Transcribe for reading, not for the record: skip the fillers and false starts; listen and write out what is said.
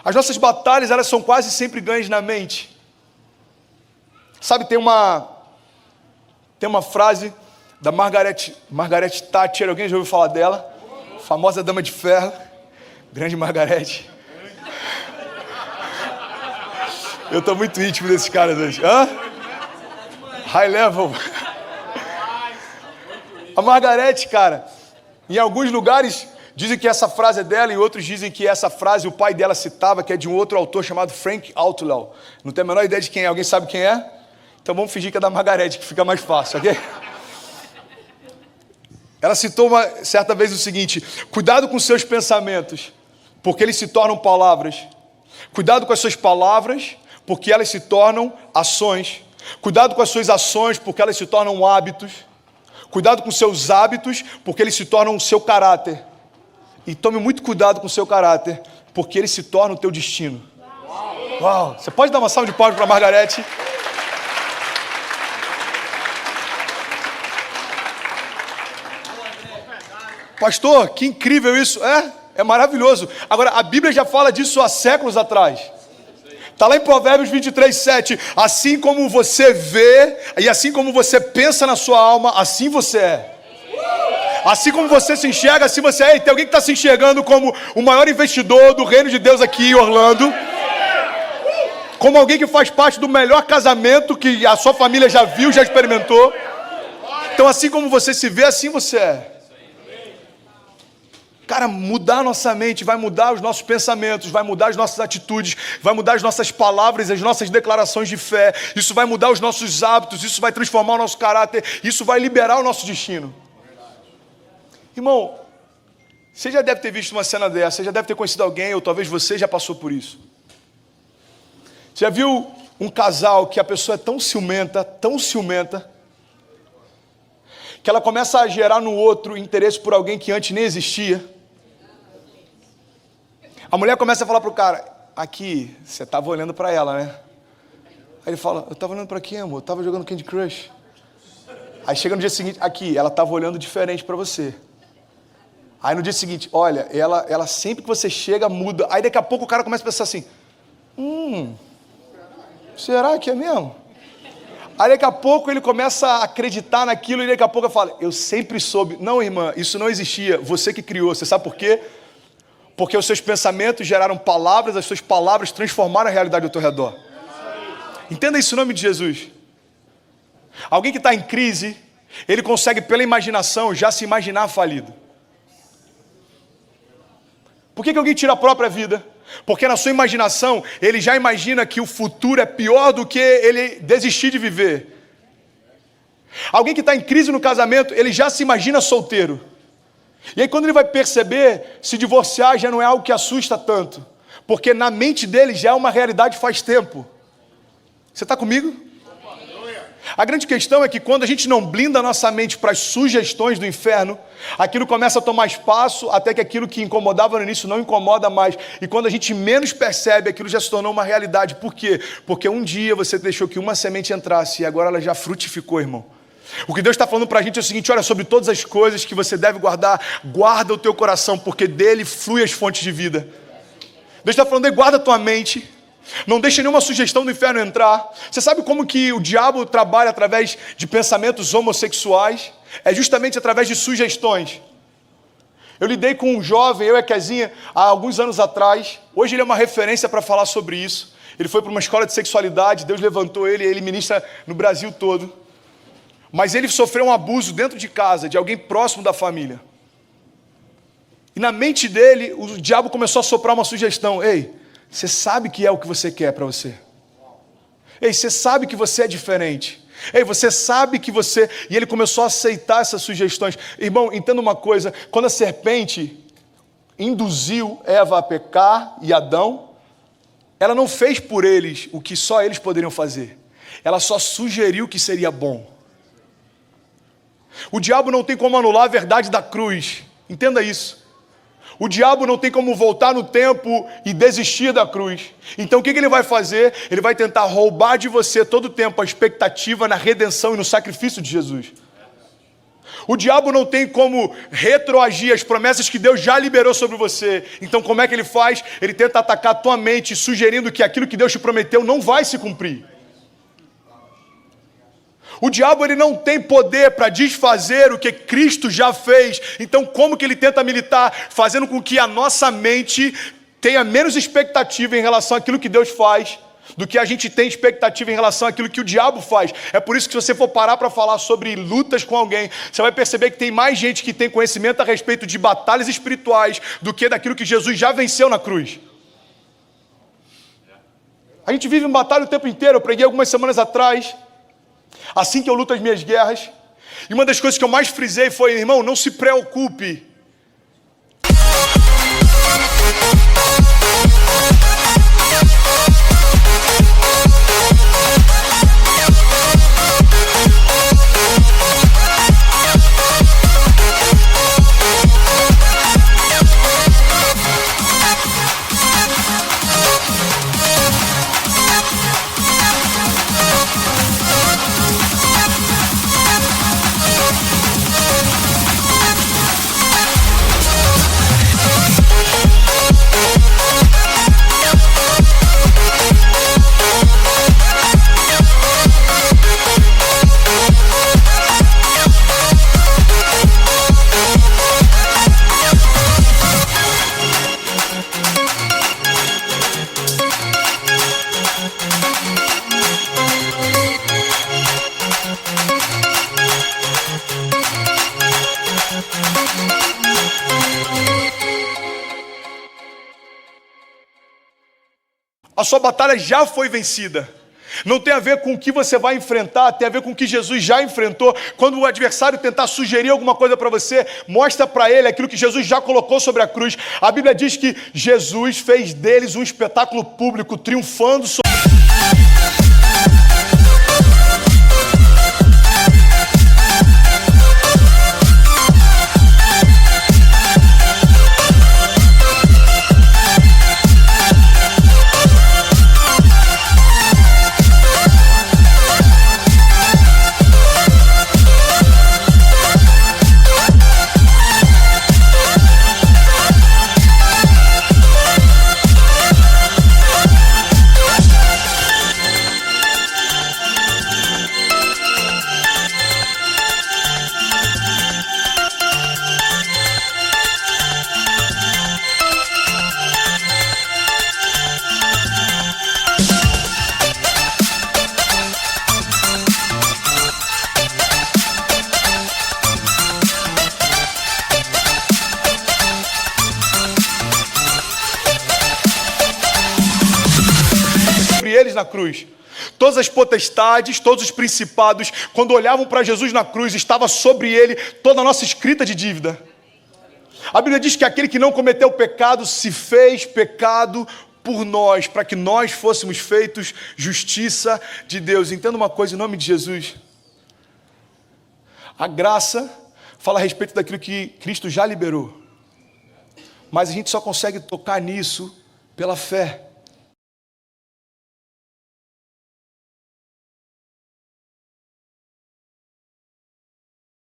As nossas batalhas, elas são quase sempre ganhas na mente. Sabe, tem uma frase da Margaret Thatcher, alguém já ouviu falar dela? Famosa dama de ferro, grande Margaret. Eu estou muito íntimo desses caras hoje. Hã? High level. A Margaret, cara, em alguns lugares dizem que essa frase é dela, em outros dizem que essa frase o pai dela citava, que é de um outro autor chamado Frank Outlaw. Não tenho a menor ideia de quem é. Alguém sabe quem é? Então vamos fingir que é da Margaret, que fica mais fácil, ok? Ela citou certa vez o seguinte: cuidado com seus pensamentos, porque eles se tornam palavras. Cuidado com as suas palavras, porque elas se tornam ações. Cuidado com as suas ações, porque elas se tornam hábitos. Cuidado com seus hábitos, porque eles se tornam o seu caráter. E tome muito cuidado com o seu caráter, porque ele se torna o teu destino. Uau! Você pode dar uma salva de palmas para a Margarete? Pastor, que incrível isso. É maravilhoso. Agora, a Bíblia já fala disso há séculos atrás. Está lá em Provérbios 23:7. Assim como você vê e assim como você pensa na sua alma, assim você é. Assim como você se enxerga, assim você é. E tem alguém que está se enxergando como o maior investidor do reino de Deus aqui em Orlando. Como alguém que faz parte do melhor casamento que a sua família já viu, já experimentou. Então, assim como você se vê, assim você é. Cara, mudar a nossa mente vai mudar os nossos pensamentos, vai mudar as nossas atitudes, vai mudar as nossas palavras, as nossas declarações de fé. Isso vai mudar os nossos hábitos, isso vai transformar o nosso caráter, isso vai liberar o nosso destino. Irmão, você já deve ter visto uma cena dessa, você já deve ter conhecido alguém, ou talvez você já passou por isso. Você já viu um casal que a pessoa é tão ciumenta, que ela começa a gerar no outro interesse por alguém que antes nem existia? A mulher começa a falar pro cara: aqui, você estava olhando para ela, né? Aí ele fala: eu estava olhando para quem, amor? Eu estava jogando Candy Crush. Aí chega no dia seguinte: aqui, ela estava olhando diferente para você. Aí no dia seguinte: olha, ela sempre que você chega muda. Aí daqui a pouco o cara começa a pensar assim: será que é mesmo? Aí daqui a pouco ele começa a acreditar naquilo e daqui a pouco ele fala: eu sempre soube. Não, irmã, isso não existia, você que criou. Você sabe por quê? Porque os seus pensamentos geraram palavras, as suas palavras transformaram a realidade ao teu redor. Entenda isso em nome de Jesus. Alguém que está em crise, ele consegue pela imaginação já se imaginar falido. Por que alguém tira a própria vida? Porque na sua imaginação, ele já imagina que o futuro é pior do que ele desistir de viver. Alguém que está em crise no casamento, ele já se imagina solteiro. E aí quando ele vai perceber, se divorciar já não é algo que assusta tanto. Porque na mente dele já é uma realidade faz tempo. Você está comigo? A grande questão é que quando a gente não blinda a nossa mente para as sugestões do inferno, aquilo começa a tomar espaço até que aquilo que incomodava no início não incomoda mais. E quando a gente menos percebe, aquilo já se tornou uma realidade. Por quê? Porque um dia você deixou que uma semente entrasse e agora ela já frutificou, irmão. O que Deus está falando para a gente é o seguinte: olha, sobre todas as coisas que você deve guardar, guarda o teu coração, porque dele flui as fontes de vida. Deus está falando aí: guarda a tua mente. Não deixa nenhuma sugestão do inferno entrar. Você sabe como que o diabo trabalha através de pensamentos homossexuais? É justamente através de sugestões. Eu lidei com um jovem, eu e a Kezinha, há alguns anos atrás. Hoje ele é uma referência para falar sobre isso. Ele foi para uma escola de sexualidade, Deus levantou ele, ele ministra no Brasil todo. Mas ele sofreu um abuso dentro de casa, de alguém próximo da família. E na mente dele, o diabo começou a soprar uma sugestão: ei, você sabe que é o que você quer para você. Ei, você sabe que você é diferente. Ei, você sabe que você... E ele começou a aceitar essas sugestões. Irmão, entenda uma coisa: quando a serpente induziu Eva a pecar e Adão, ela não fez por eles o que só eles poderiam fazer. Ela só sugeriu que seria bom. O diabo não tem como anular a verdade da cruz. Entenda isso. O diabo não tem como voltar no tempo e desistir da cruz. Então o que ele vai fazer? Ele vai tentar roubar de você todo o tempo a expectativa na redenção e no sacrifício de Jesus. O diabo não tem como retroagir as promessas que Deus já liberou sobre você. Então como é que ele faz? Ele tenta atacar a tua mente, sugerindo que aquilo que Deus te prometeu não vai se cumprir. O diabo ele não tem poder para desfazer o que Cristo já fez. Então como que ele tenta militar? Fazendo com que a nossa mente tenha menos expectativa em relação àquilo que Deus faz do que a gente tem expectativa em relação àquilo que o diabo faz. É por isso que se você for parar para falar sobre lutas com alguém, você vai perceber que tem mais gente que tem conhecimento a respeito de batalhas espirituais do que daquilo que Jesus já venceu na cruz. A gente vive uma batalha o tempo inteiro. Eu preguei algumas semanas atrás, assim que eu luto as minhas guerras, e uma das coisas que eu mais frisei foi: irmão, não se preocupe. A sua batalha já foi vencida. Não tem a ver com o que você vai enfrentar, tem a ver com o que Jesus já enfrentou. Quando o adversário tentar sugerir alguma coisa para você, mostra para ele aquilo que Jesus já colocou sobre a cruz. A Bíblia diz que Jesus fez deles um espetáculo público, triunfando sobre... eles na cruz. Todas as potestades, todos os principados, quando olhavam para Jesus na cruz, estava sobre ele toda a nossa escrita de dívida. A Bíblia diz que aquele que não cometeu pecado se fez pecado por nós, para que nós fôssemos feitos justiça de Deus. Entenda uma coisa em nome de Jesus. A graça fala a respeito daquilo que Cristo já liberou. Mas a gente só consegue tocar nisso pela fé.